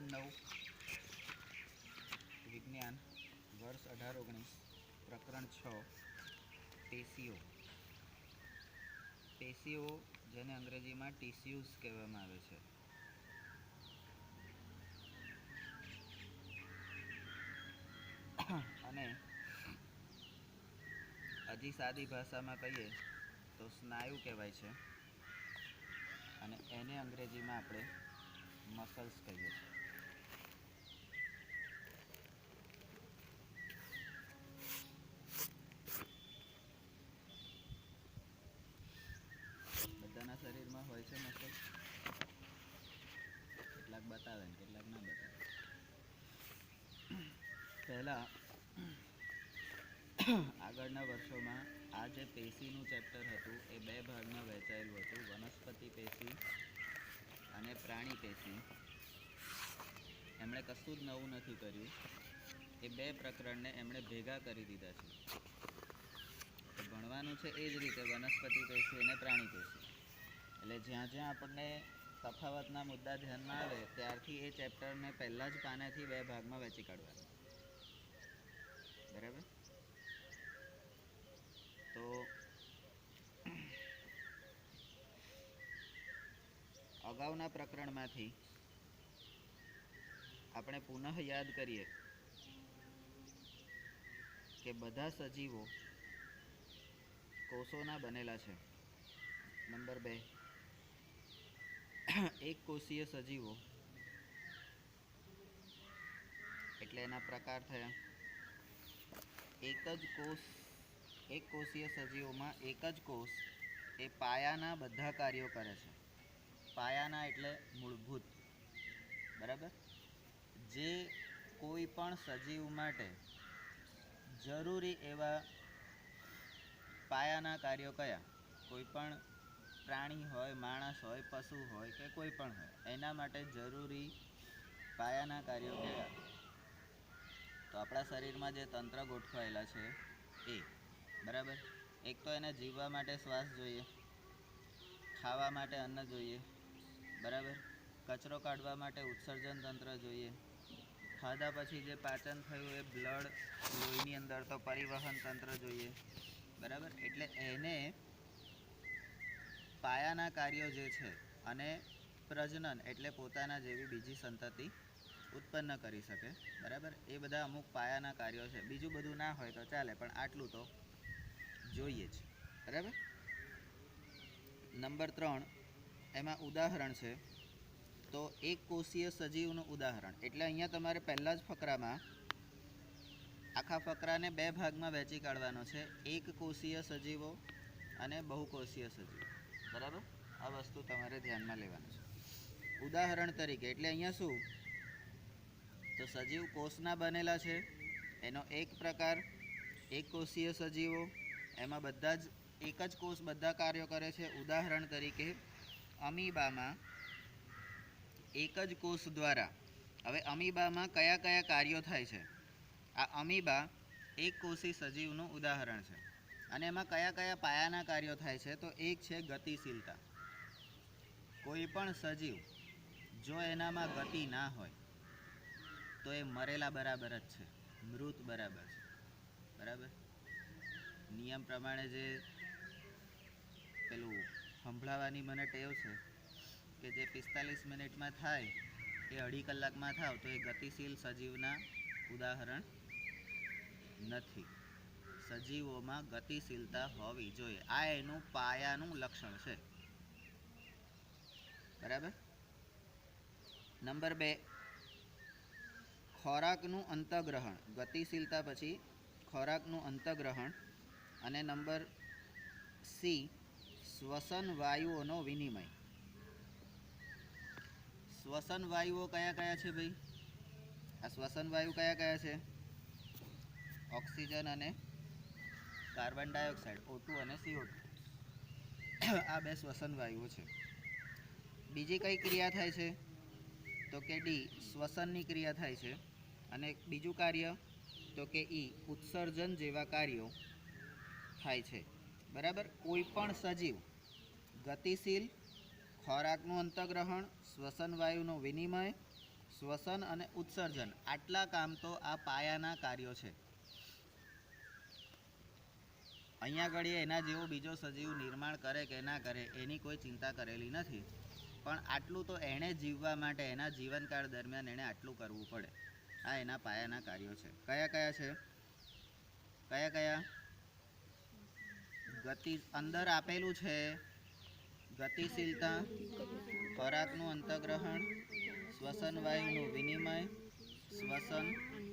ધોરણ 9 વિજ્ઞાન વર્ષ 18-19 પ્રકરણ 6 પેશીઓ. પેશીઓ જેને અંગ્રેજીમાં ટિશ્યુઝ કહેવામાં આવે છે. અને હજી સાદી ભાષામાં કહીએ તો સ્નાયુ કહેવાય છે અને એને અંગ્રેજીમાં આપણે મસલ્સ કહીએ છીએ. બધાના શરીરમાં હોય છે મસલ્સ. કેટલાક બતાવે ને કેટલાક ના બતાવે. પહેલાં આગળના વર્ષોમાં આ જે પેશીનું ચેપ્ટર હતું એ બે ભાગમાં વહેંચાયેલું હતું, વનસ્પતિ પેશી અને પ્રાણી પેશી. એમણે કશું જ નવું નથી કર્યું, એ બે પ્રકરણને એમણે ભેગા કરી દીધા છે. તો ભણવાનું છે એ જ રીતે વનસ્પતિ પેશી અને પ્રાણી પેશી. એટલે જ્યાં જ્યાં આપણને તફાવતના મુદ્દા ધ્યાનમાં આવે ત્યારથી એ ચેપ્ટરને પહેલાં જ પાનાથી બે ભાગમાં વહેંચી કાઢવાનું. બરાબર? તો અગાઉના પ્રકરણમાંથી આપણે પુનઃ યાદ કરીએ કે બધા સજીવો કોષોના બનેલા છે. નંબર 2, એક કોષીય સજીવો એટલે એના પ્રકાર થયા. એક કોષીય સજીવોમાં એક જ કોષ એ પાયાના બધા કાર્યો કરે છે. પાયાના એટલે મૂળભૂત. બરાબર? જે કોઈ પણ સજીવ માટે જરૂરી એવા પાયાના કાર્યો કયા? કોઈ પણ પ્રાણી હોય, માણસ હોય, પશુ હોય કે કોઈ પણ હોય, એના માટે જરૂરી પાયાના કાર્યો કયા? તો આપણા શરીરમાં જે તંત્ર ગોઠવાયેલા છે એ. બરાબર? એક તો એને જીવવા માટે શ્વાસ જોઈએ, ખાવા માટે અન્ન જોઈએ, બરાબર, કચરો કાઢવા માટે ઉત્સર્જન તંત્ર જોઈએ, ખાધા પછી જે પાચન થયું એ બ્લડ લોહીની અંદર તો પરિવહન તંત્ર જોઈએ. બરાબર? એટલે એને પાયાના કાર્યો જે છે અને પ્રજનન એટલે પોતાના જેવી બીજી સંતતિ ઉત્પન્ન કરી શકે. બરાબર? એ બધા અમુક પાયાના કાર્યો છે. બીજું બધું ના હોય તો ચાલે, પણ આટલું તો જોઈએ જ. બરાબર? નંબર 3 એમાં ઉદાહરણ છે તો એક કોષીય સજીવનું ઉદાહરણ. એટલે અહીંયા તમારે પહેલા જ ફકરામાં આખા ફકરાને બે ભાગમાં વહેંચી કાઢવાનો છે. એક કોષીય સજીવો અને બહુકોષીય સજીવો. બરાબર? આ વસ્તુ તમારે ધ્યાનમાં લેવાની છે. ઉદાહરણ તરીકે એટલે અહીંયા શું? તો સજીવ કોષના બનેલા છે, એનો એક પ્રકાર એક કોષીય સજીવો. એમાં બધા જ એક જ કોષ બધા કાર્યો કરે છે. ઉદાહરણ તરીકે અમીબામાં એક જ કોષ દ્વારા. હવે અમીબામાં કયા કયા કાર્યો થાય છે? આ અમીબા એક કોષી સજીવનું ઉદાહરણ છે. અને એમાં કયા કયા પાયાના કાર્યો થાય છે? તો એક છે ગતિશીલતા. કોઈ પણ સજીવ જો એનામાં ગતિ ના હોય તો એ મરેલા બરાબર જ છે, મૃત બરાબર છે. બરાબર? નિયમ પ્રમાણે જે પેલું સંભળાવાની મને ટેવ છે કે જે 45 મિનિટમાં થાય એ 2.5 કલાકમાં થાવ તો એ ગતિશીલ સજીવના ઉદાહરણ નથી. સજીવોમાં ગતિશીલતા હોવી જોઈએ. આ એનું પાયાનું લક્ષણ છે. બરાબર? નંબર 2 ખોરાકનું અંતઃગ્રહણ. ગતિશીલતા પછી ખોરાકનું અંતઃગ્રહણ. અને નંબર સી શ્વસન વાયુઓનો વિનિમય. શ્વસન વાયુઓ કયા કયા છે ભાઈ? આ શ્વસન વાયુ કયા કયા છે? ઓક્સિજન અને કાર્બન ડાયોક્સાઇડ, O2 અને CO2. આ બે શ્વસન વાયુઓ છે. બીજી કઈ ક્રિયા થાય છે? તો કે ડી શ્વસનની ક્રિયા થાય છે. અને બીજું કાર્ય તો કે ઈ ઉત્સર્જન જેવા કાર્યો થાય છે. બરાબર? કોઈ પણ સજીવ ગતિશીલ, ખોરાકનું અંતઃગ્રહણ, શ્વસન વાયુનો વિનિમય, શ્વસન અને ઉત્સર્જન આટલા કામ તો આ પાયાના કાર્યો છે. અહીંયા ઘડીએ એના જેવો બીજો સજીવ નિર્માણ કરે કે ના કરે એની કોઈ ચિંતા કરેલી નથી, પણ આટલું તો એણે જીવવા માટે એના જીવનકાળ દરમિયાન એણે આટલું કરવું પડે. આ એના પાયાના કાર્યો છે. કયા કયા છે? કયા કયા? ગતિ અંદર આપેલું છે ગતિશીલતા, ખોરાકનું અંતગ્રહણ, શ્વસન વાયુનું વિનિમય, શ્વસન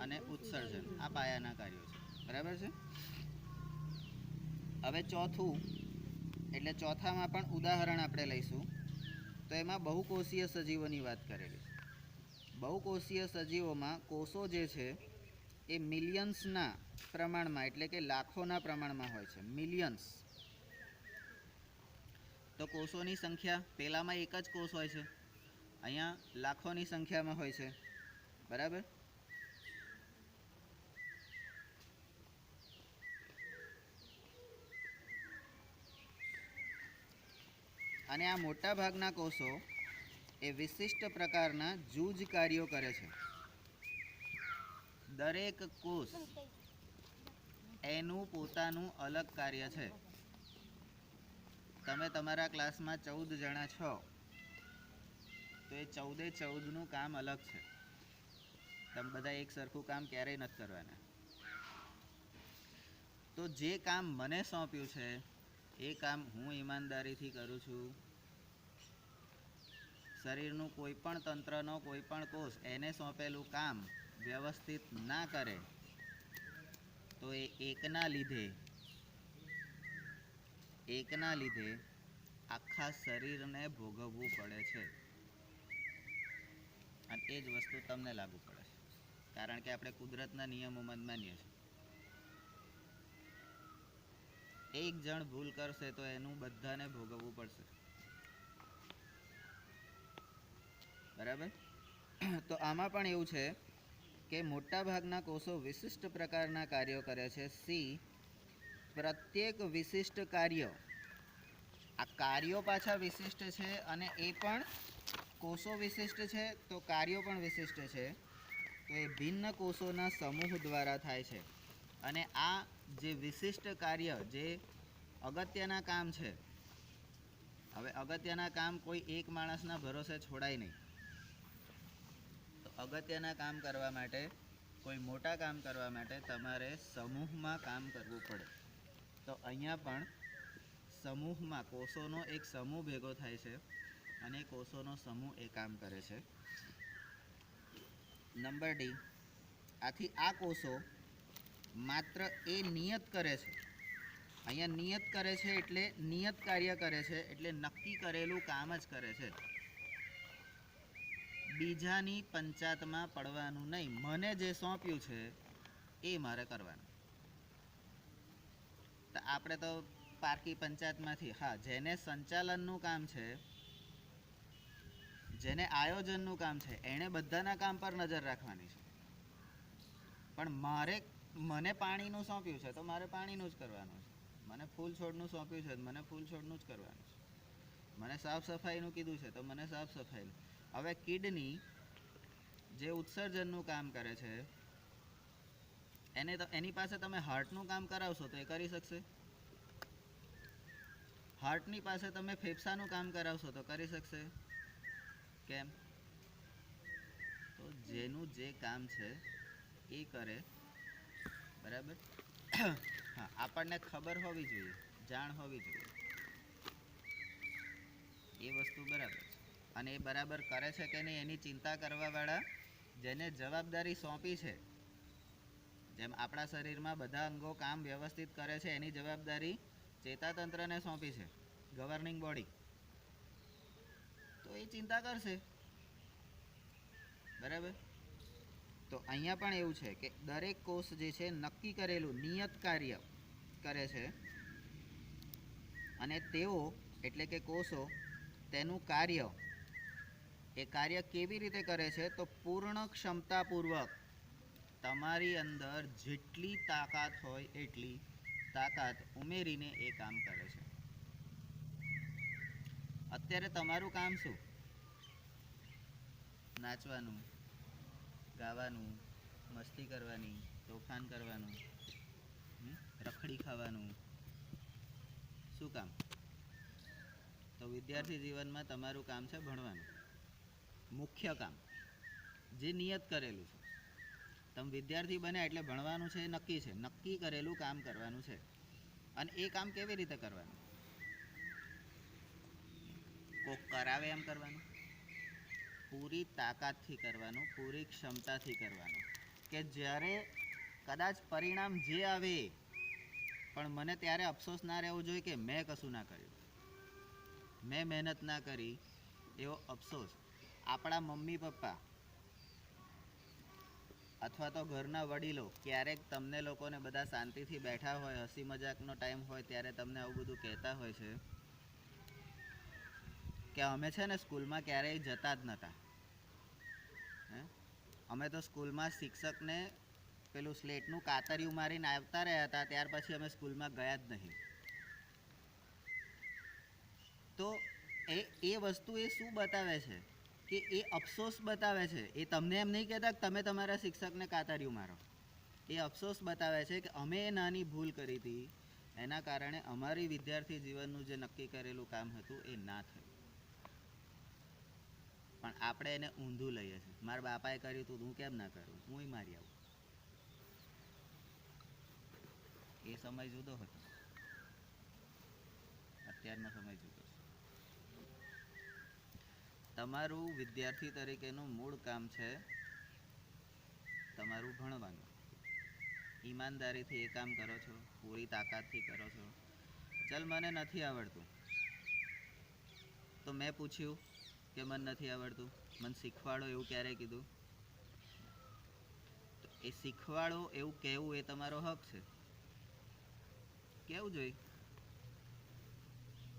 અને ઉત્સર્જન. આ પાયાના કાર્યો છે. બરાબર છે. હવે ચોથું, એટલે ચોથામાં પણ ઉદાહરણ આપણે લઈશું. તો એમાં બહુકોષીય સજીવોની વાત કરેલી. બહુકોષીય સજીવોમાં કોષો જે છે એ મિલિયન્સના પ્રમાણમાં, એટલે કે લાખોના પ્રમાણમાં હોય છે. મિલિયન્સ. તો કોષોની સંખ્યા પેલામાં એક જ કોષ હોય છે, અહીંયા લાખોની સંખ્યામાં હોય છે. બરાબર. અને આ મોટા ભાગના કોષો એ વિશિષ્ટ પ્રકારના જૂજ કાર્યો કરે છે. દરેક કોષ એનું પોતાનું અલગ કાર્ય છે. તમે તમારા ક્લાસમાં 14 જણા છો તો એ 14નું કામ અલગ છે. તમે બધા એક સરખું કામ ક્યારેય નથી કરવાના. તો જે કામ મને સોંપ્યું છે એ કામ હું ઈમાનદારીથી કરું છું. શરીરનું કોઈ પણ તંત્રનો કોઈ પણ કોષ એને સોંપેલું કામ વ્યવસ્થિત ના કરે તો એ એકના લીધે આખા શરીરને ભોગવવું પડે છે. અને એ જ વસ્તુ તમને લાગુ પડે છે, કારણ કે આપણે કુદરતના નિયમોમાં માનીએ છીએ. એક જણ ભૂલ કરશે તો એનું બધાને ભોગવવું પડશે. બરાબર. તો આમાં પણ એવું છે કે મોટા ભાગના કોષો વિશિષ્ટ પ્રકારના કાર્યો કરે છે. પ્રત્યેક વિશિષ્ટ કાર્ય, આ કાર્યો પાછા વિશિષ્ટ છે અને એ પણ કોષો વિશિષ્ટ છે તો કાર્યો પણ વિશિષ્ટ છે. તો એ ભિન્ન કોષોના સમૂહ દ્વારા થાય છે. અને આ જે વિશિષ્ટ કાર્ય, જે અગત્યના કામ છે, હવે અગત્યના કામ કોઈ એક માણસના ભરોસે છોડાય નહીં. તો અગત્યના કામ કરવા માટે, કોઈ મોટા કામ કરવા માટે તમારે સમૂહમાં કામ કરવું પડે. તો અહીંયા પણ સમૂહમાં કોષોનો એક સમૂહ ભેગો થાય છે અને કોષોનો સમૂહ એ કામ કરે છે. નંબર ડી, આથી આ કોષો માત્ર એ નિયત કરે છે. અહીંયા નિયત કરે છે એટલે નિયત કાર્ય કરે છે, એટલે નક્કી કરેલું કામ જ કરે છે. બીજાની પંચાયતમાં પડવાનું નહીં. મને જે સોંપ્યું છે એ મારે કરવાનું. તો આપણે તો પારકી પંચાયતમાંથી, હા, જેને સંચાલનનું કામ છે, જેને આયોજનનું કામ છે, એણે બધાના કામ પર નજર રાખવાની છે. પણ મને પાણીનું સોંપ્યું છે તો મારે પાણીનું જ કરવાનું છે. મને ફૂલ છોડનું સોંપ્યું છે મને ફૂલ છોડનું જ કરવાનું છે. મને સાફ સફાઈનું કીધું છે તો મને સાફ સફાઈનું. હવે કિડની જે ઉત્સર્જનનું કામ કરે છે, એની પાસે તમે હાર્ટનું કામ કરાવશો તો એ કરી શકશે? હાર્ટની પાસે તમે ફેફસાનું કામ કરાવશો તો કરી શકશે? કેમ? તો જેનું જે કામ છે એ કરે. બરાબર. હા, આપણને ખબર હોવી જોઈએ, જાણ હોવી જોઈએ એ વસ્તુ બરાબર છે. અને એ બરાબર કરે છે કે નહીં એની ચિંતા કરવાવાળા જેને જવાબદારી સોંપી છે, જેમ આપણા શરીરમાં બધા અંગો કામ વ્યવસ્થિત કરે છે એની જવાબદારી ચેતાતંત્રને સોંપી છે, ગવર્નિંગ બોડી, તો એ ચિંતા કરશે. બરાબર. તો અહીંયા પણ એવું છે કે દરેક કોષ જે છે નક્કી કરેલું નિયત કાર્ય કરે છે અને તેઓ એટલે કે કોષો તેનું કાર્ય, એ કાર્ય કેવી રીતે કરે છે? તો પૂર્ણ ક્ષમતાપૂર્વક તમારી અંદર જેટલી તાકાત હોય એટલી તાકાત ઉમેરીને એ કામ કરે છે. અત્યારે તમારું કામ શું? નાચવાનું. ગાવાનું, મસ્તી કરવાની, તોફાન કરવાનું, રખડી ખાવાનું. શું કામ? તો વિદ્યાર્થી જીવનમાં તમારું કામ છે ભણવાનું, મુખ્ય કામ, જે નિયત કરેલું છે. તમે વિદ્યાર્થી બન્યા એટલે ભણવાનું છે એ નક્કી છે, નક્કી કરેલું કામ કરવાનું છે. અને એ કામ કેવી રીતે કરવાનું? કોક કરાવે એમ કરવાનું, પૂરી તાકાતથી કરવાનું, પૂરી ક્ષમતાથી કરવાનું. કે જ્યારે કદાચ પરિણામ જે આવે પણ મને ત્યારે અફસોસ ના રહેવો જોઈએ કે મેં કશું ના કર્યું, મેં મહેનત ના કરી એવો અફસોસ. આપણા મમ્મી પપ્પા અથવા તો ઘરના વડીલો ક્યારેક તમને લોકોને બધા શાંતિથી બેઠા હોય, હસી મજાકનો ટાઈમ હોય ત્યારે તમને આવું બધું કહેતા હોય છે કે અમે છે ને સ્કૂલમાં ક્યારેય જતા જ નહોતા. અમે તો સ્કૂલમાં શિક્ષકને પેલું સ્લેટનું કાતરિયું મારીને આવતા રહ્યા હતા, ત્યાર પછી અમે સ્કૂલમાં ગયા જ નહીં. તો એ વસ્તુ એ શું બતાવે છે કે એ અફસોસ બતાવે છે. એ તમને એમ નહીં કહેતા કે તમે તમારા શિક્ષકને કાતરિયું મારો. એ અફસોસ બતાવે છે કે અમે એ નાની ભૂલ કરી હતી, એના કારણે અમારી વિદ્યાર્થી જીવનનું જે નક્કી કરેલું કામ હતું એ ના થયું. પણ આપણે એને ઊંધું લઈએ છીએ. મારા બાપાએ કર્યું હતું, હું કેમ ના કરું, હું મારી આવું. એ સમય જુદો હતો, અત્યારનો સમય જુદો છે. તમારું વિદ્યાર્થી તરીકેનું મૂળ કામ છે તમારું ભણવાનું. ઈમાનદારીથી એ કામ કરો છો, પૂરી તાકાતથી કરો છો. ચલ મને નથી આવડતું, તો મેં પૂછ્યું કે મને નથી આવડતું, મને શીખવાડો એવું ક્યારે કીધું? તો એ શીખવાડો એવું કહેવું એ તમારો હક છે, કેવું જોઈએ.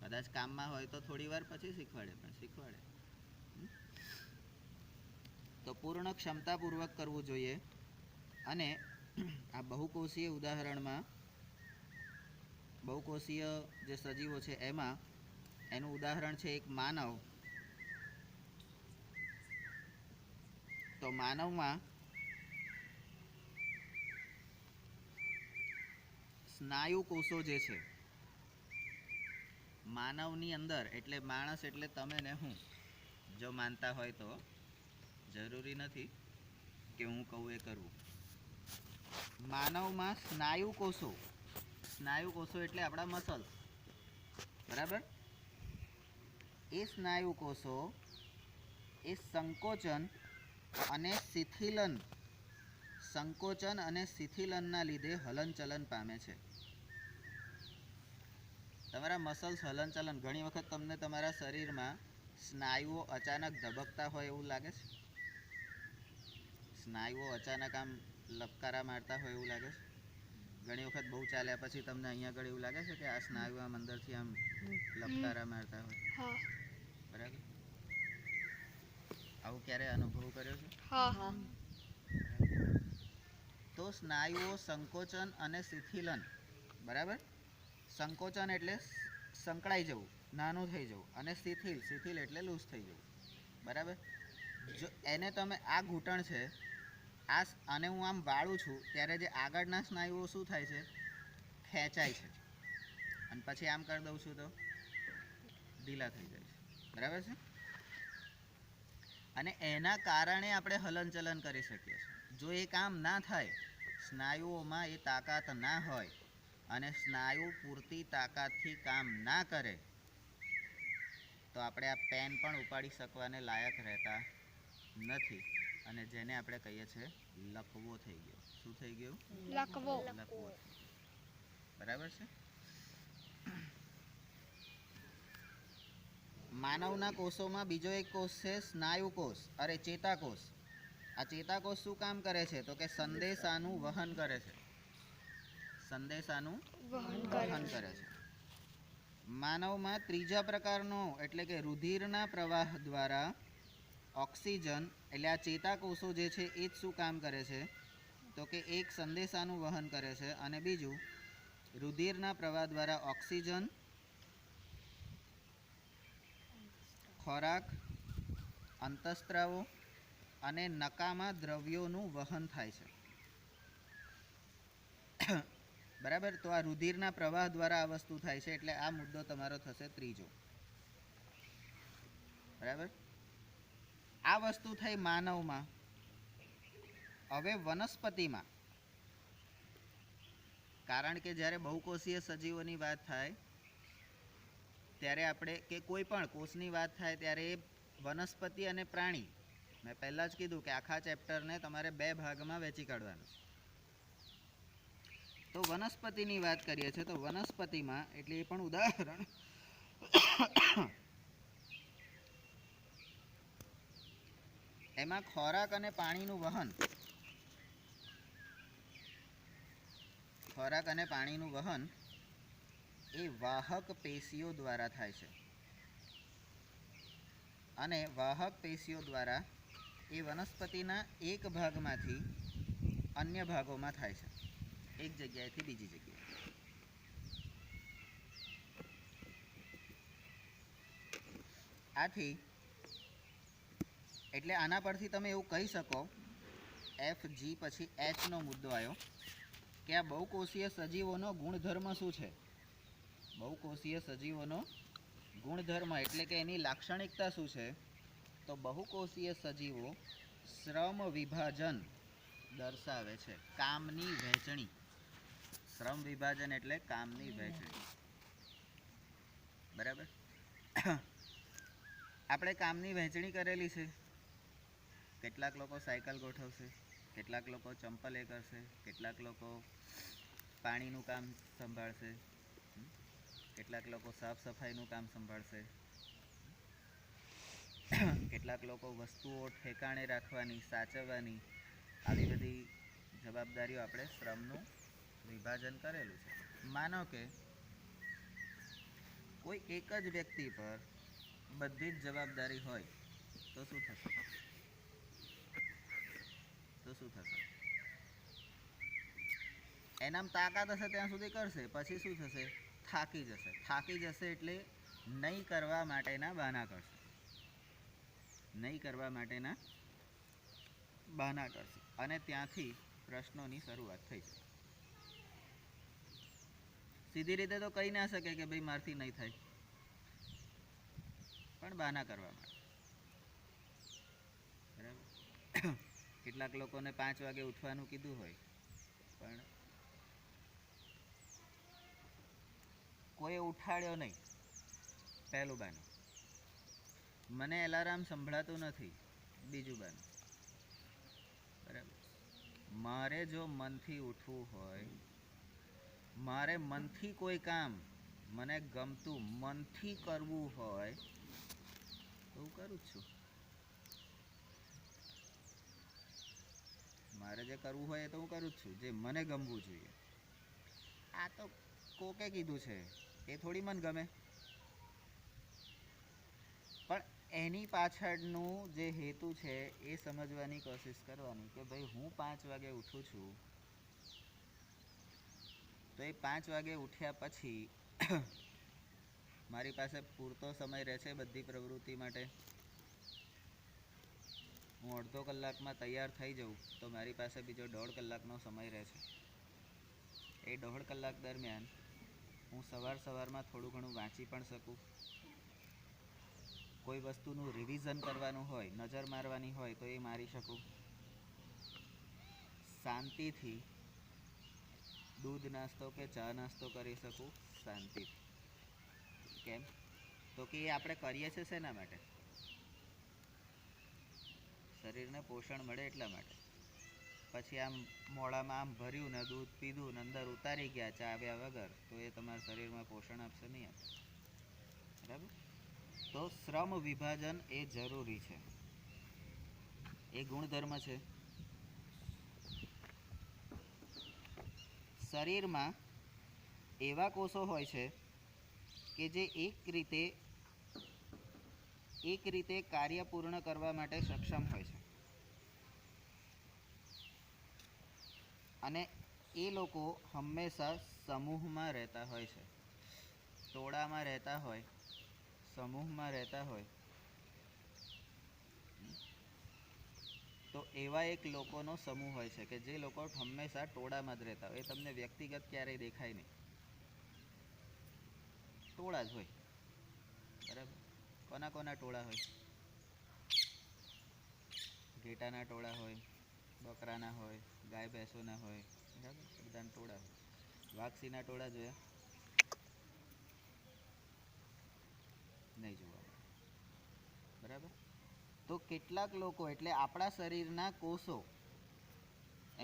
કદાચ કામમાં હોય તો થોડી વાર પછી શીખવાડે, પણ શીખવાડે. તો પૂર્ણ ક્ષમતાપૂર્વક કરવું જોઈએ. અને આ બહુકોષીય ઉદાહરણમાં, બહુકોષીય જે સજીવો છે એમાં એનું ઉદાહરણ છે એક માનવ. તો માનવમાં સ્નાયુ કોષો જે છે માનવની અંદર, એટલે માણસ એટલે તમે ને હું, જો માનતા હોય તો, જરૂરી નથી કે હું કહું એ કરવું. માનવમાં સ્નાયુ કોષો, સ્નાયુ કોષો એટલે આપણા મસલ્સ, બરાબર. એ સ્નાયુ કોષો એ સંકોચન અને શિથિલન, સંકોચન અને શિથિલનના લીધે હલનચલન પામે છે. તમારા મસલ્સ હલનચલન, ઘણી વખત તમને તમારા શરીરમાં સ્નાયુઓ અચાનક ધબકતા હોય એવું લાગે છે? સ્નાયુઓ અચાનક આમ લપકારા મારતા હોય એવું લાગે છે? ઘણી વખત બહુ ચાલ્યા પછી તમને અહીંયા આગળ એવું લાગે છે કે આ સ્નાયુ આમ અંદરથી આમ લપકારા મારતા હોય? બરાબર. આવું ક્યારે અનુભવ કર્યો છે? તો સ્નાયુઓ સંકોચન અને શિથિલન, બરાબર. સંકોચન એટલે સંકળાઈ જવું, નાનું થઈ જવું, અને શિથિલ, શિથિલ એટલે લૂઝ થઈ જવું, બરાબર. જો એને તમે, આ ઘૂંટણ છે, આને હું આમ વાળું છું ત્યારે જે આગળના સ્નાયુઓ શું થાય છે? ખેંચાય છે. અને પછી આમ કરી દઉં છું તો ઢીલા થઈ જાય છે, બરાબર છે. અને એના કારણે આપણે હલનચલન કરી શકીએ છીએ. જો એ કામ ના થાય, સ્નાયુઓમાં એ તાકાત ના હોય અને સ્નાયુ પૂરતી તાકાતથી કામ ના કરે, તો આપણે આ પેન પણ ઉપાડી શકવાને લાયક રહેતા નથી. અને જેને આપણે કહીએ છીએ લકવો થઈ ગયો. શું થઈ ગયું? લકવો. લકવો, બરાબર છે. માનવના કોષોમાં બીજો એક કોષ છે સ્નાયુ કોષ, અરે ચેતાકોષ. આ ચેતાકોષ શું કામ કરે છે? તો કે સંદેશાનું વહન કરે છે. સંદેશાનું વહન કરે છે. માનવમાં ત્રીજા પ્રકારનો, એટલે કે રુધિરના પ્રવાહ દ્વારા ઓક્સિજન, એટલે આ ચેતાકોષો જે છે એ જ શું કામ કરે છે? તો કે એક સંદેશાનું વહન કરે છે, અને બીજું રુધિરના પ્રવાહ દ્વારા ઓક્સિજન, ખોરાક, અંતઃસ્ત્રાવો અને નકામા દ્રવ્યોનું વહન થાય છે. બરાબર. તો આ રુધિરના પ્રવાહ દ્વારા આ વસ્તુ થાય છે, એટલે આ મુદ્દો તમારો થશે ત્રીજો. બરાબર. આ વસ્તુ થઈ માનવમાં. હવે વનસ્પતિમાં, કારણ કે જ્યારે બહુકોષીય સજીવોની વાત થાય ત્યારે આપણે, કે કોઈ પણ કોષની વાત થાય ત્યારે વનસ્પતિ અને પ્રાણી, મેં પહેલાં જ કીધું કે આખા ચેપ્ટરને તમારે 2 ભાગમાં વહેંચી કાઢવાનું છે. તો વનસ્પતિની વાત કરીએ છીએ તો વનસ્પતિમાં, એટલે એ પણ ઉદાહરણ, એમાં ખોરાક અને પાણીનું વહન, ખોરાક અને પાણીનું વહન એ વાહક પેશીઓ દ્વારા થાય છે. અને વાહક પેશીઓ દ્વારા એ વનસ્પતિના એક ભાગમાંથી અન્ય ભાગોમાં થાય છે, એક જગ્યાએથી બીજી જગ્યાએ. આથી એટલે આના પરથી તમે એવું કહી શકો, FG પછી H નો મુદ્દો આવ્યો કે આ બહુકોષીય સજીવોનો ગુણધર્મ શું છે. બહુકોષીય સજીવોનો ગુણધર્મ એટલે કે એની લાક્ષણિકતા શું છે. તો બહુકોષીય સજીવો શ્રમ વિભાજન દર્શાવે છે, કામની વહેંચણી. શ્રમ વિભાજન એટલે કામની વહેંચણી. બરાબર. આપણે કામની વહેંચણી કરેલી છે. કેટલાક લોકો સાયકલ ગોઠવશે, કેટલાક લોકો ચંપલ એ કરશે, કેટલાક લોકો પાણીનું કામ સંભાળશે, કેટલાક લોકો સાફ સફાઈનું કામ સંભાળશે, કેટલાક લોકો વસ્તુઓ ઠેકાણે રાખવાની, સાચવવાની, આવી બધી જવાબદારીઓ આપણે શ્રમનું વિભાજન કરેલું છે. માનો કે કોઈ એક જ વ્યક્તિ પર બધી જ જવાબદારી હોય તો શું થશે? એનામ તાકાત હશે ત્યાં સુધી કરશે, પછી શું થશે? થાકી જશે. થાકી જશે એટલે નહીં કરવા માટેના બહાના કરશે. નહીં કરવા માટેના બહાના કરશે અને ત્યાંથી પ્રશ્નોની શરૂઆત થઈ છે. સીધી રીતે તો કહી ના શકે કે ભાઈ મારથી નહીં થાય, પણ બહાના કરવા માટે. બરાબર. કેટલાક લોકોને 5 વાગે ઉઠવાનું કીધું હોય, પણ કોઈ ઉઠાડ્યો નહીં. પહેલું બહાનું. મને એલાર્મ સંભળાતું નથી, બીજું બહાનું. બરાબર. મારે જો મનથી ઉઠવું હોય, મારે મનથી કોઈ કામ મને ગમતું મનથી કરવું હોય તો હું કરું જ છું. મારે જે કરવું હોય એ તો હું કરું જ છું, જે મને ગમવું જોઈએ. આ તો કોકે કીધું છે, એ થોડી મન ગમે. પણ એની પાછળનું જે હેતુ છે એ સમજવાની કોશિશ કરવાની કે ભાઈ હું 5 વાગે ઉઠું છું તો એ 5 વાગે ઉઠ્યા પછી મારી પાસે પૂરતો સમય રહે છે બધી પ્રવૃત્તિ માટે. હું અડધો કલાકમાં તૈયાર થઈ જાઉં તો મારી પાસે બીજો 1.5 કલાકનો સમય રહે છે. એ 1.5 કલાક દરમિયાન હું સવારમાં થોડું ઘણું વાંચી પણ શકું. કોઈ વસ્તુનું રિવિઝન કરવાનું હોય, નજર મારવાની હોય તો એ મારી શકું. શાંતિથી દૂધ નાસ્તો કે ચા નાસ્તો કરી શકું શાંતિથી. કેમ? તો કે એ આપણે કરીએ છીએ શેના માટે? શરીરને પોષણ મળે એટલા માટે. પછી આમ મોડામાં આમ ભર્યું ને દૂધ પીધું ને અંદર ઉતારી ગયા ચાવ્યા વગર, તો એ તમારા શરીરમાં પોષણ આપશે નહીં આપે. બરાબર. તો શ્રમ વિભાજન એ જરૂરી છે, એ ગુણધર્મ છે. શરીરમાં એવા કોષો હોય છે કે જે એક રીતે કાર્ય પૂર્ણ કરવા માટે સક્ષમ હોય છે. અને એ લોકો હંમેશા સમૂહમાં રહેતા હોય છે. ટોળામાં રહેતા હોય, સમૂહમાં રહેતા હોય. તો એવા એક લોકોનો સમૂહ હોય છે કે જે લોકો હંમેશા ટોળામાં જ રહેતા હોય. એ તમને વ્યક્તિગત ક્યારેય દેખાય નહીં, ટોળા જ હોય. બરાબર. કોના કોના ટોળા હોય? ઘેટાના ટોળા હોય, બકરાના હોય, ગાય ભેંસોના હોય. બરાબર. બધાના ટોળા હોય. વાઘસીના ટોળા જોયા? નહીં જોવા મળે. બરાબર. તો કેટલાક લોકો એટલે આપણા શરીરના કોષો,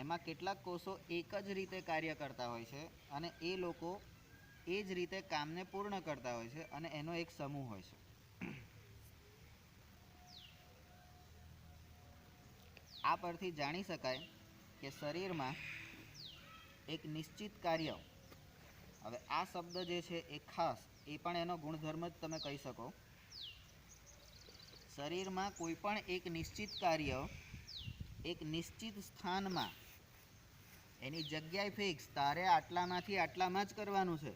એમાં કેટલાક કોષો એક જ રીતે કાર્ય કરતા હોય છે અને એ લોકો એ જ રીતે કામને પૂર્ણ કરતા હોય છે અને એનો એક સમૂહ હોય છે. આ પરથી જાણી શકાય કે શરીરમાં એક નિશ્ચિત કાર્ય, હવે આ શબ્દ જે છે એ ખાસ, એ પણ એનો ગુણધર્મ જ તમે કહી શકો. શરીરમાં કોઈ પણ એક નિશ્ચિત કાર્ય એક નિશ્ચિત સ્થાનમાં એની જગ્યાએ ફિક્સ, તારે આટલામાંથી આટલામાં જ કરવાનું છે.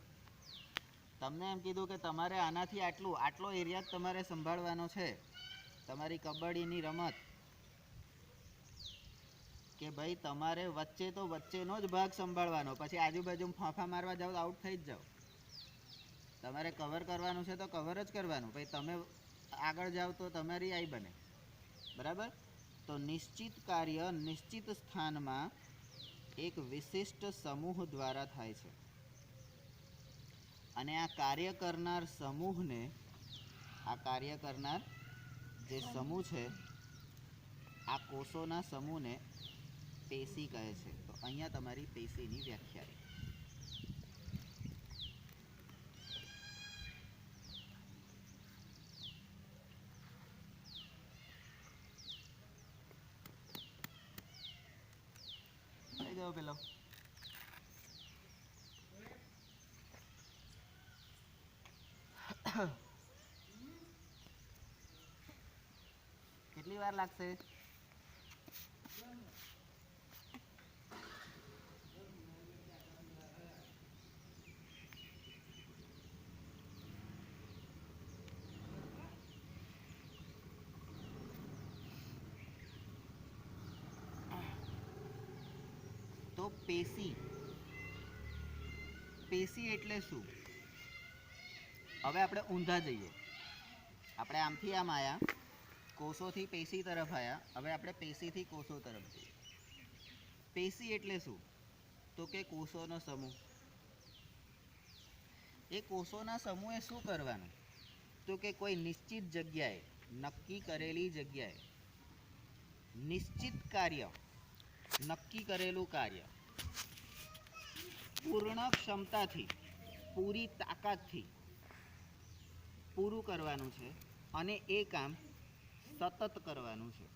તમને એમ કીધું કે તમારે આનાથી આટલો એરિયા જ તમારે સંભાળવાનો છે. તમારી કબડ્ડીની રમત કે ભાઈ તમારે વચ્ચે તો વચ્ચેનો જ ભાગ સંભાળવાનો, પછી આજુબાજુ ફાંફા મારવા જાઓ તો આઉટ થઈ જ જાઓ. તમારે કવર કરવાનું છે તો કવર જ કરવાનું, પછી તમે આગળ જાઓ તો તમારી આઈ બને. બરાબર. તો નિશ્ચિત કાર્ય નિશ્ચિત સ્થાનમાં એક વિશિષ્ટ સમૂહ દ્વારા થાય છે અને આ કાર્ય કરનાર સમૂહને, આ કાર્ય કરનાર જે સમૂહ છે, આ કોષોના સમૂહને પેશી કહે છે. તો અહીંયા તમારી પેશીની વ્યાખ્યા. થઈ ગયો પેલો? કેટલી વાર લાગશે? તો પેશી, પેશી એટલે શું? હવે આપણે ઊંધા જઈએ. આપણે આમથી આમ આવ્યા, કોષોથી પેશી તરફ આવ્યા, હવે આપણે પેશીથી કોષો તરફ જઈએ. પેશી એટલે શું? તો કે કોષોનો સમૂહ. એ કોષોના સમૂહે શું કરવાનું? તો કે કોઈ નિશ્ચિત જગ્યાએ, નક્કી કરેલી જગ્યાએ નિશ્ચિત કાર્ય, નક્કી કરેલું કાર્ય પૂર્ણ ક્ષમતાથી, પૂરી તાકાતથી પૂરું કરવાનું છે અને એ કામ સતત કરવાનું છે.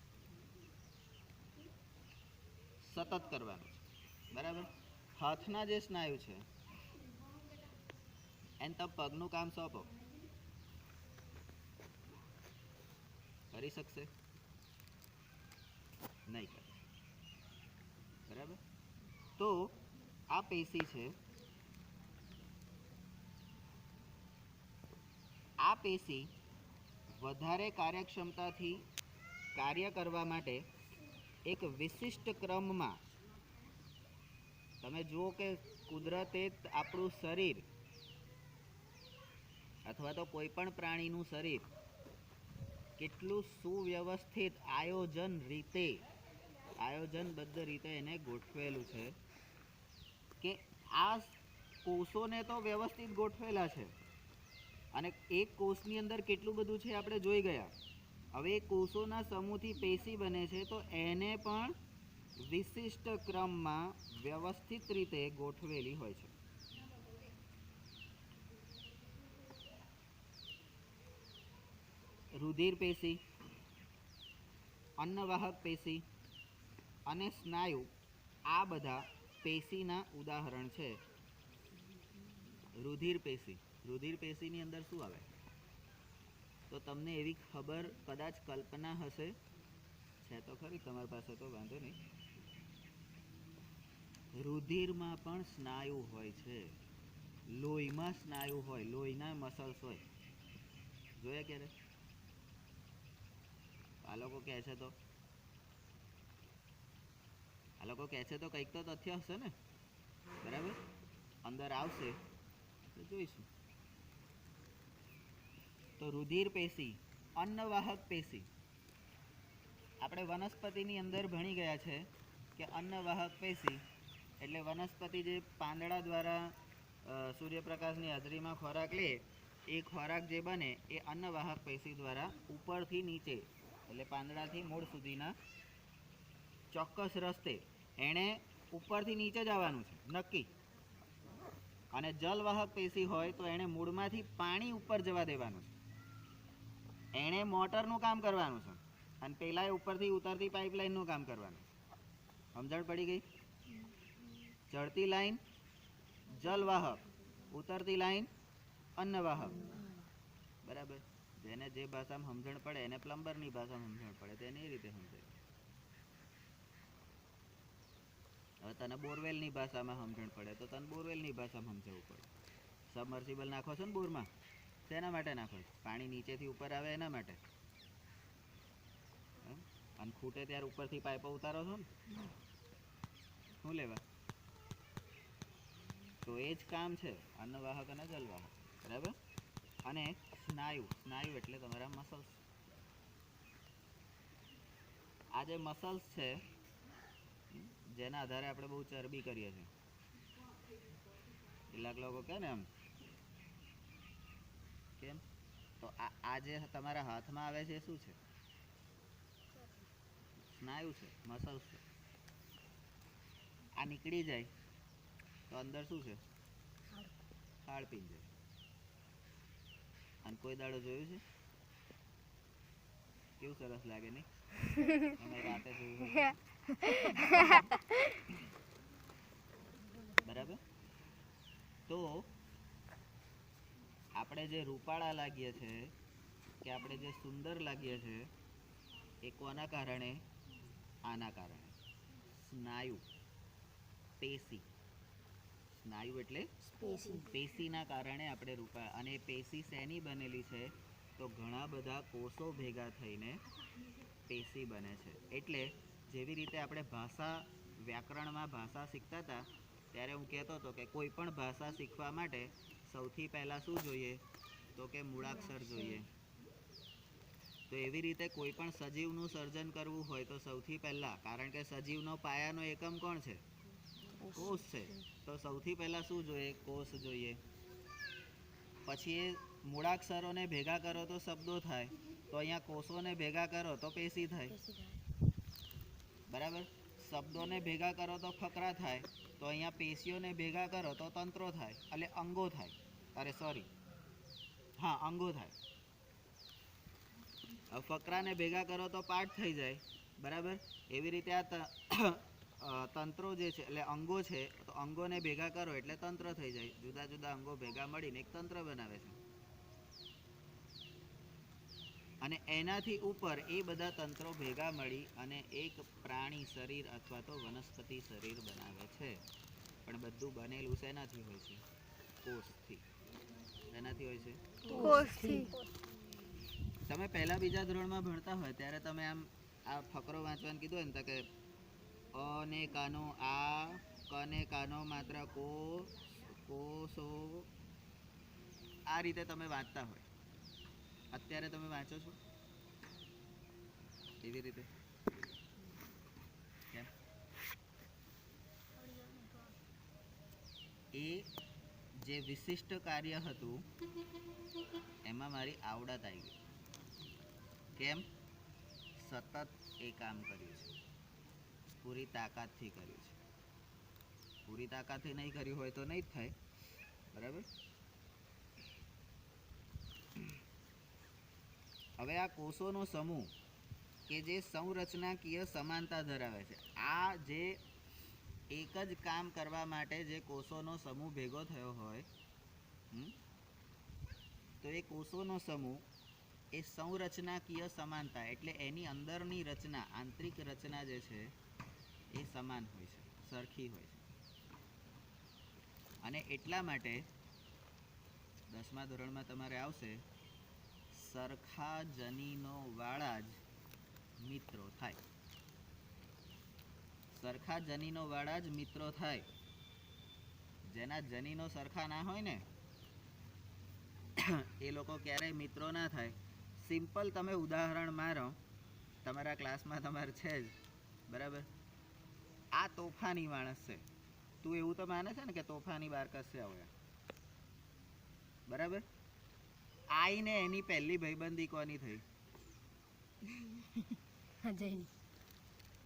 સતત કરવાનું છે. બરાબર. હાથના જે સ્નાયુ છે એને તમે પગનું કામ સોંપો, કરી શકશે? નહીં કરે. બરાબર. તો આ પેશી છે, આ પેશી વધારે કાર્યક્ષમતાથી કાર્ય કરવા માટે એક વિશિષ્ટ ક્રમમાં, તમે જુઓ કે કુદરતે આપણું શરીર અથવા તો કોઈ પણ પ્રાણીનું શરીર કેટલું સુવ્યવસ્થિત આયોજનબદ્ધ રીતે એને ગોઠવેલું છે કે આ કોષોને તો વ્યવસ્થિત ગોઠવેલા છે અને એક કોષની અંદર કેટલું બધું છે આપણે જોઈ ગયા. હવે કોષોના સમૂહથી પેશી બને છે તો એને પણ વિશિષ્ટ ક્રમમાં વ્યવસ્થિત રીતે ગોઠવેલી હોય છે. રુધિર પેશી, અન્નવાહક પેશી અને સ્નાયુ, આ બધા પેશીના ઉદાહરણ છે. રુધિર પેશી, રુધિર પેશીની અંદર શું આવે? તો તમને એવી ખબર, કદાચ કલ્પના હશે, છે તો ખરી તમારી પાસે, તો વાંધો નહીં. રુધિરમાં પણ સ્નાયુ હોય છે. લોહીમાં સ્નાયુ હોય, લોહીના મસલ્સ હોય. જોયા ક્યારે? આ લોકો કહે છે તો આ લોકો કહે છે તો કંઈક તો તથ્ય હશે ને, બરાબર? અંદર આવશે તો જોઈશું. તો રુધિર પેશી, અન્નવાહક પેશી. આપણે વનસ્પતિની અંદર ભણી ગયા છે કે અન્નવાહક પેશી એટલે વનસ્પતિ જે પાંદડા દ્વારા સૂર્યપ્રકાશની હાજરીમાં ખોરાક લે, એ ખોરાક જે બને એ અન્નવાહક પેશી દ્વારા ઉપરથી નીચે એટલે પાંદડાથી મૂળ સુધીના ચોક્કસ રસ્તે એણે ઉપરથી નીચે જવાનું છે નક્કી. અને જલવાહક પેશી હોય તો એણે મૂળમાંથી પાણી ઉપર જવા દેવાનું છે. એણે મોટરનું કામ કરવાનું છે અને પેલા ઉપરથી ઉતરતી પાઇપલાઇનનું કામ કરવાનું. સમજણ પડી ગઈ? ચડતી લાઈન જલવાહક, ઉતરતી લાઈન અન્નવાહક, બરાબર? જેને જે ભાષામાં સમજણ પડે, એને પ્લમ્બરની ભાષામાં સમજણ પડે તેને એ રીતે સમજાય. હવે તને બોરવેલની ભાષામાં સમજણ પડે તો તને બોરવેલની ભાષામાં સમજાવવું પડે. સબમર્સિબલ નાખો છો ને બોરમાં, શેના માટે નાખો છો? પાણી નીચેથી ઉપર આવે એના માટે. અને ખૂટે ત્યારે ઉપરથી પાઇપો ઉતારો છો ને, શું લેવા? તો એ જ કામ છે અન્નવાહક અને જલવાહક, બરાબર? અને સ્નાયુ, સ્નાયુ એટલે તમારા મસલ્સ. આ જે મસલ્સ છે જેના આધારે આપણે બહુ ચરબી કરીએ છીએ. કેટલાક લોકો કહે ને એમ કેમ, તો આ જે તમારા હાથમાં આવે છે શું છે? સ્નાયુ છે, મસલ્સ છે. આ નીકળી જાય તો અંદર શું છે? હાડપિંજર. અને કોઈ દાડો જોયું છે કેવું સરસ લાગે નહીં? અમે રાતે જોયું બરાબર. તો આપણે જે રૂપાળા લાગીએ છીએ કે આપણે જે સુંદર લાગીએ છીએ એ કોના કારણે? આના કારણે. સ્નાયુ, પેશી. સ્નાયુ એટલે પેશીના કારણે આપણે રૂપાળા. અને પેશી શેની બનેલી છે? તો ઘણા બધા કોષો ભેગા થઈને પેશી બને છે. એટલે જેવી રીતે આપણે ભાષા, વ્યાકરણમાં ભાષા શીખતા હતા ત્યારે હું કહેતો હતો કે કોઈ પણ ભાષા શીખવા માટે સૌથી પહેલાં શું જોઈએ? તો કે મૂળાક્ષર જોઈએ. તો એવી રીતે કોઈ પણ સજીવનું સર્જન કરવું હોય તો સૌથી પહેલાં, કારણ કે સજીવનો પાયાનો એકમ કોણ છે? કોષ છે. તો સૌથી પહેલાં શું જોઈએ? કોષ જોઈએ. પછી એ મૂળાક્ષરોને ભેગા કરો તો શબ્દો થાય. તો અહીંયા કોષોને ભેગા કરો તો પેશી થાય, બરાબર? શબ્દોને ભેગા કરો તો ફકરા થાય. તો અહીંયા પેશીઓને ભેગા કરો તો તંત્રો થાય, એટલે અંગો થાય. અરે સોરી, હા, અંગો થાય. ફકરાને ભેગા કરો તો પાઠ થઈ જાય, બરાબર? એવી રીતે આ તંત્રો જે છે એટલે અંગો છે, તો અંગોને ભેગા કરો એટલે તંત્ર થઈ જાય. જુદા જુદા અંગો ભેગા મળીને એક તંત્ર બનાવે છે. અને એનાથી ઉપર એ બધા તંત્રો ભેગા મળી અને એક પ્રાણી શરીર અથવા તો વનસ્પતિ શરીર બનાવે છે. પણ બધું બનેલું શેનાથી હોય છે? કોષથી. શેનાથી હોય છે? કોષથી. તમે પહેલા બીજા ધોરણમાં ભણતા હોય ત્યારે તમે આમ આ ફકરો વાંચવાનું કીધું હોય ને તો કે અને કાનો આ, કને કાનો માત્ર કો, કોસો, આ રીતે તમે વાંચતા હોય. અત્યારે તમે વાંચો છો એવી રીતે? કેમ? એ જે વિશિષ્ટ કાર્ય હતું એમાં મારી આવડત આવી ગઈ. કેમ? સતત એ કામ કર્યું છે, પૂરી તાકાતથી કર્યું છે. પૂરી તાકાતથી નહીં કર્યું હોય તો નહીં જ થાય, બરાબર? હવે આ કોષોનો સમૂહ કે જે સંરચનાકીય સમાનતા ધરાવે છે, આ જે એક જ કામ કરવા માટે જે કોષોનો સમૂહ ભેગો થયો હોય, તો એ કોષોનો સમૂહ એ સંરચનાકીય સમાનતા એટલે એની અંદરની રચના, આંતરિક રચના જે છે એ સમાન હોય છે, સરખી હોય છે. અને એટલા માટે 10મા ધોરણમાં તમારે આવશે સરખા જનીનો વાળા જ મિત્રો થાય. સરખા જનીનો વાળા જ મિત્રો થાય. જેના જનીનો સરખા ના હોય ને એ લોકો ક્યારેય મિત્રો ના થાય. સિમ્પલ તમે ઉદાહરણ મારો, તમારા ક્લાસમાં તમારે છે જ બરાબર. આ તોફાની માણસ છે, તું એવું તો માને છે ને કે તોફાની બાર કશે આવ્યા બરાબર. આઈને એની પહેલી ભાઈબંધી કોની થઈ?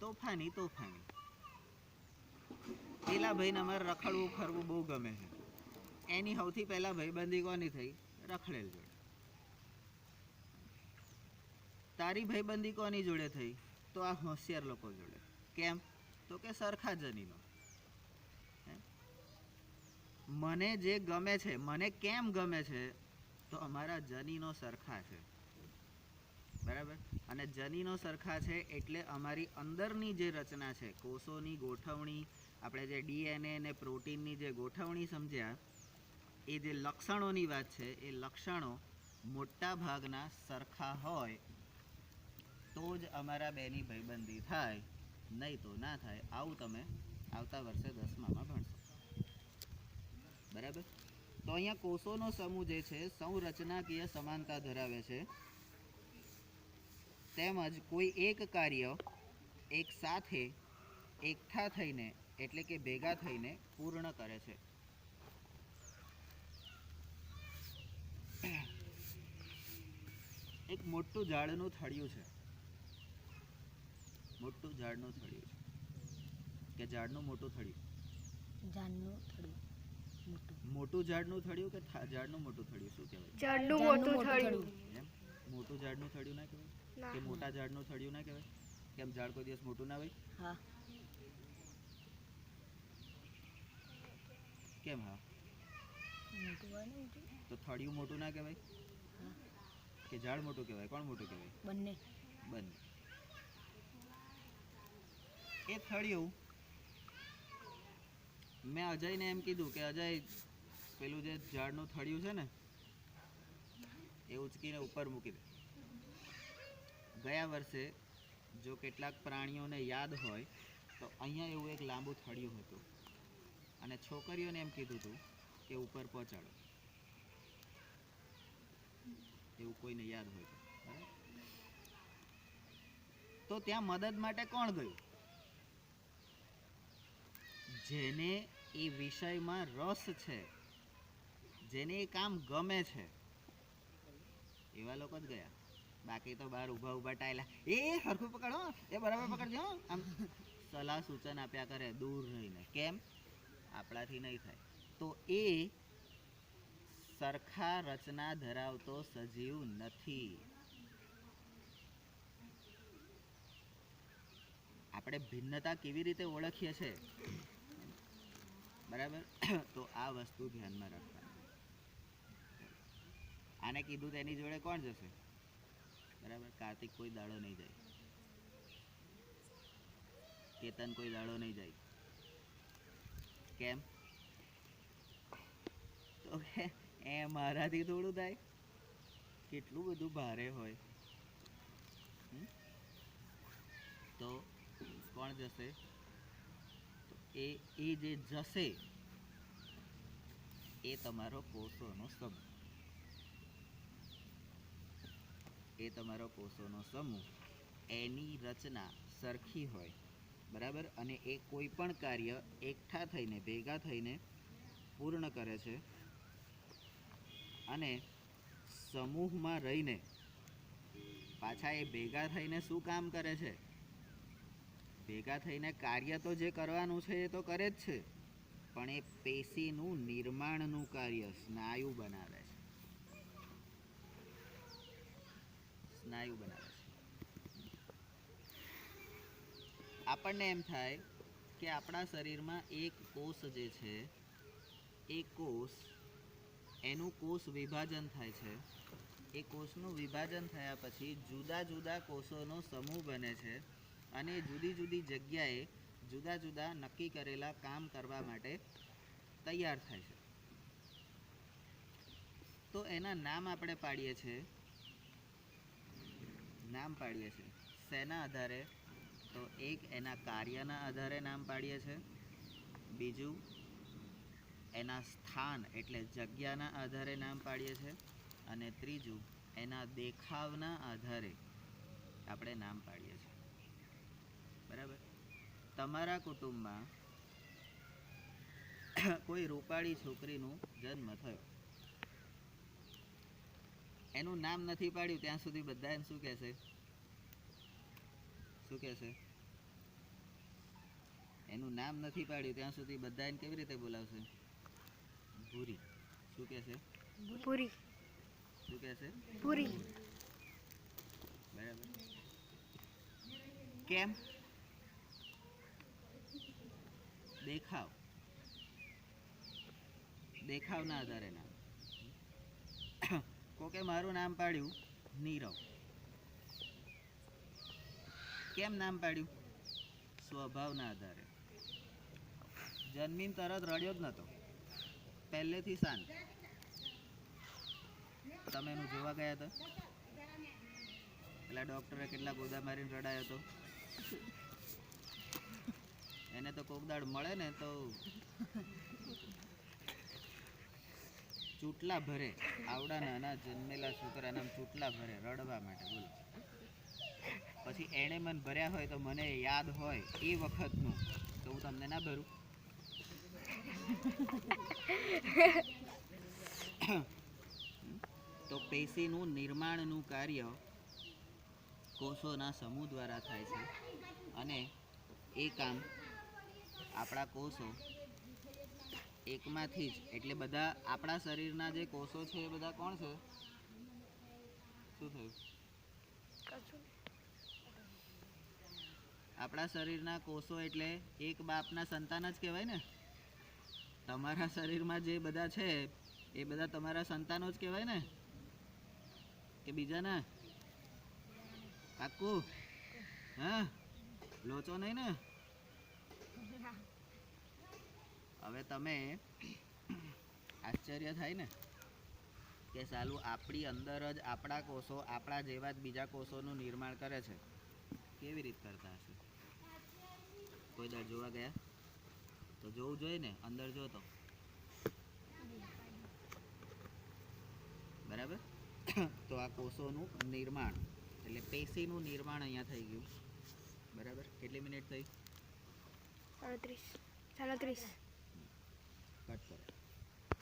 તોફાની. તોફાની પેલા ભાઈને અમારે રખડવું ફરવું બહુ ગમે છે. એની સૌથી પહેલા ભાઈબંધી કોની થઈ? રખડેલ જોડે. તારી ભાઈબંધી કોની જોડે થઈ? તો આ હોશિયાર લોકો જોડે. કેમ? તો કે સરખા જનીનો. મને જે ગમે છે, મને કેમ ગમે છે? તો અમારા જનીનો સરખા છે બરાબર. અને જનીનો સરખા છે એટલે અમારી અંદરની જે રચના છે, કોષોની ગોઠવણી, આપણે જે ડીએનએ ને પ્રોટીનની જે ગોઠવણી સમજ્યા, એ જે લક્ષણોની વાત છે, એ લક્ષણો મોટા ભાગના સરખા હોય તો જ અમારા બેની ભાઈબંધી થાય, નહીં તો ના થાય. આવું તમે આવતા વર્ષે 10મામાં ભણશો બરાબર. તો અહીંયા કોષોનો સમૂહ જે છે સંરચનાકીય સમાનતા ધરાવે છે, તેમજ કોઈ એક કાર્ય એક સાથે એકઠા થઈને એટલે કે ભેગા થઈને પૂર્ણ કરે છે. એક મોટું ઝાડનું થડિયું છે. મોટું ઝાડનું થડિયું છે કે ઝાડનું મોટું થડિયું? ઝાડનું થડિયું. મોટું ઝાડનું થડિયું કે ઝાડનું મોટું થડિયું? શું કહેવાય? ઝાડનું મોટું થડિયું. એમ મોટું ઝાડનું થડિયું ના કહેવાય કે મોટા ઝાડનું થડિયું ના કહેવાય? કેમ ઝાડ કોઈ દિવસ મોટું ના હોય? હા. કેમ? હા. તો થડિયું મોટું ના કહેવાય કે ઝાડ મોટું કહેવાય? કોણ મોટું કહેવાય? બંને. બંને. એ થડિયું મેં અજયને એમ કીધું કે અજય પેલું જે ઝાડનું થડિયું છે ને એ ઉચકીને ઉપર મૂકી દે. ગયા વર્ષે જો કેટલાક પ્રાણીઓને યાદ હોય તો અહીંયા એવું એક લાંબુ થડિયું હતું અને છોકરીઓને એમ કીધું હતું કે ઉપર પહોંચાડો. એવું કોઈને યાદ હોય તો ત્યાં મદદ માટે કોણ ગયું? જેને એ વિષયમાં રસ છે, જેને એ કામ ગમે છે, એવા લોકો જ ગયા. બાકી તો બહાર ઊભા ઊભા ટાયલા, એ સરખું પકડો, એ બરાબર પકડજો, આમ સલાહ સૂચન આપ્યા કરે દૂર રહીને. કેમ? આપણાથી નહીં થાય. તો એ સરખા રચના ધરાવતો સજીવ નથી. આપણે ભિન્નતા કેવી રીતે ઓળખીએ છીએ બરાબર? તો આ વસ્તુ ધ્યાનમાં રાખવાની. આને કીધું તેની જોડે કોણ જશે બરાબર? કાર્તિક કોઈ દાડો નહીં જાય, કેતન કોઈ દાડો નહીં જાય. કેમ? તો એ મારાથી થોડું થાય. કેટલું બધું ભારે હોય. તો કોણ જશે? તો એ જે જશે એ તમારો કોષોનો સમૂહ. એ તમારો કોષોનો સમૂહ, એની રચના સરખી હોય બરાબર. અને એ કોઈ પણ કાર્ય એકઠા થઈને ભેગા થઈને પૂર્ણ કરે છે. અને સમૂહમાં રહીને પાછા એ ભેગા થઈને શું કામ કરે છે? ભેગા થઈને કાર્ય તો જે કરવાનું છે એ તો કરે જ છે, પણ એ પેશીનું નિર્માણનું કાર્ય સ્નાયુ બનાવે છે. સ્નાયુ બનાવે છે. આપણને એમ થાય કે આપણા શરીરમાં એક કોષ જે છે એ કોષ, એનું કોષ વિભાજન થાય છે. એ કોષનું વિભાજન થયા પછી જુદા જુદા કોષોનો સમૂહ બને છે અને જુદી જુદી જગ્યાએ જુદા જુદા નક્કી કરેલા કામ કરવા માટે તૈયાર થાય છે. તો એના નામ આપણે પાડીએ છીએ. નામ પાડીએ છીએ શેના આધારે? તો એક એના કાર્યના આધારે નામ પાડીએ છીએ, બીજું એના સ્થાન એટલે જગ્યાના આધારે નામ પાડીએ છીએ, અને ત્રીજું એના દેખાવના આધારે આપણે નામ પાડીએ છીએ. બરાબર. તમારા કુટુંબમાં કોઈ રૂપાળી છોકરીનો જન્મ થયો, એનું નામ નથી પાડ્યું ત્યાં સુધી બધા એને શું કહેશે? શું કહેશે? એનું નામ નથી પાડ્યું ત્યાં સુધી બધા એને કેવી રીતે બોલાવશે? ભૂરી. શું કહેશે? પૂરી. શું કહેશે? પૂરી. બરાબર. કેમ? દેખાવના આધારે નામ. કોકે મારું નામ પાડ્યું નીરવ. કેમ નામ પાડ્યું? સ્વભાવના આધારે. જન્મીને તરત રડ્યો જ નતો, પહેલેથી શાંત. તમે એનું જોવા ગયા હતા? પેલા ડોક્ટરે કેટલા ગોદા મારીને રડાયો હતો. એને તો કોક દાડ મળે ને તો ચૂંટલા ભરે. આવડા નાના જન્મેલા છોકરાના ચૂંટલા ભરે રડવા માટે. બોલો. પછી એણે મને ભર્યા હોય તો મને યાદ હોય એ વખતનું તો હું તમને ના ભરું? તો પેશીનું નિર્માણનું કાર્ય કોષોના સમૂહ દ્વારા થાય છે, અને એ કામ આપણા કોષો એકમાંથી જ, એટલે બધા આપણા શરીરના જે કોષો છે એ બધા કોણ છે? શું થયું? આપણા શરીરના કોષો એટલે એક બાપના સંતાન જ કહેવાય ને. તમારા શરીરમાં જે બધા છે એ બધા તમારા સંતાનો જ કહેવાય ને, કે બીજા ના? પાક્કું? હા, લોચો નહીં ને? હવે તમે આશ્ચર્ય થાય ને કે સાલું આપણી અંદર જ આપણા કોષો આપણા જેવા જ બીજા કોષોનું નિર્માણ કરે છે. કેવી રીતે કરતા હશે? કોઈ દાડ જોવા ગયા? તો જોવું જોઈએ ને, અંદર જો તો. બરાબર. તો આ કોષોનું નિર્માણ એટલે પેશીનું નિર્માણ અહીંયા થઈ ગયું. બરાબર. કેટલી મિનિટ થઈ? 37.